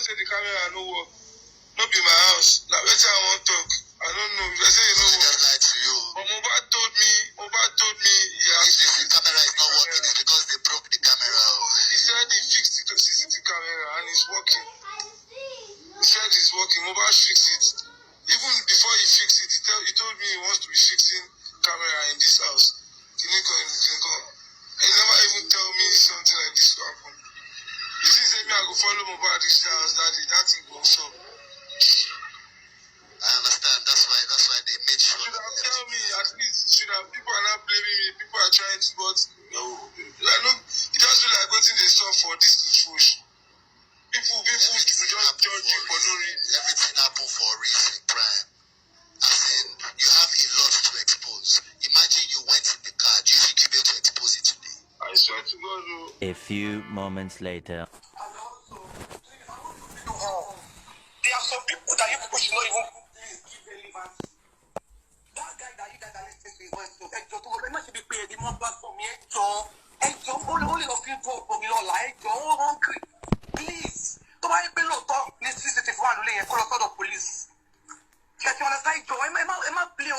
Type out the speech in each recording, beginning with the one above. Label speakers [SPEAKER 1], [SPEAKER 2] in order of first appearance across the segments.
[SPEAKER 1] say the camera no work. No be my house. Now better I won't talk. I don't know. If I say you know what. Lie to you. But mohbad told me he has the camera is not working. It's because they broke the camera. He said he fixed it to CCTV camera and it's working. He said it's working. Mohbad fixed it. Even before he fixed it, he told me he wants to be fixing camera in this house. He never even tell me something like this will happen. He said me I go follow Mohbad this house, that thing goes up. I understand. That's why they made sure. Should have tell me at least. People are not blaming me. People are trying to, but I know it doesn't like waiting they stop for this to push. People just judge you for no reason. Everything happen for a reason, crime. As in, you have a lot to expose. Imagine you went in the car. Do you think you'll be able to expose it today? I swear to God.
[SPEAKER 2] A few moments later.
[SPEAKER 3] There are some people that you people should not even give relevance. That guy that you guys are listening to his voice, so Ejo, to go, must be paid the more platform, Ejo, only of you go for me, Ejo, hungry. Please, to buy a pillow talk, please visit if one lay and call us out of police. Get you understand, Ejo, Emma play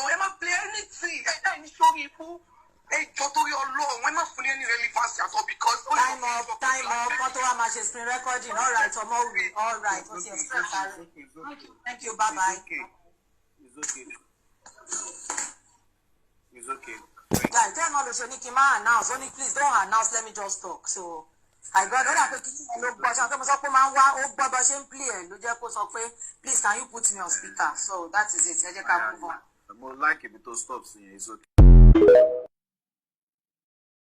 [SPEAKER 3] anything, and show people. Ejo, to your law, we're not fully any relevance at all because
[SPEAKER 4] time up, photo match is screen recording. All right, all right. Thank you. Bye bye.
[SPEAKER 1] It's okay.
[SPEAKER 4] Guys, then all the Shoniki man announce. Only please don't announce. Let me just talk. So I got other people. Please can you put me on speaker? So that is it. I just can't move on.
[SPEAKER 1] I'm more like it to stop saying it's okay.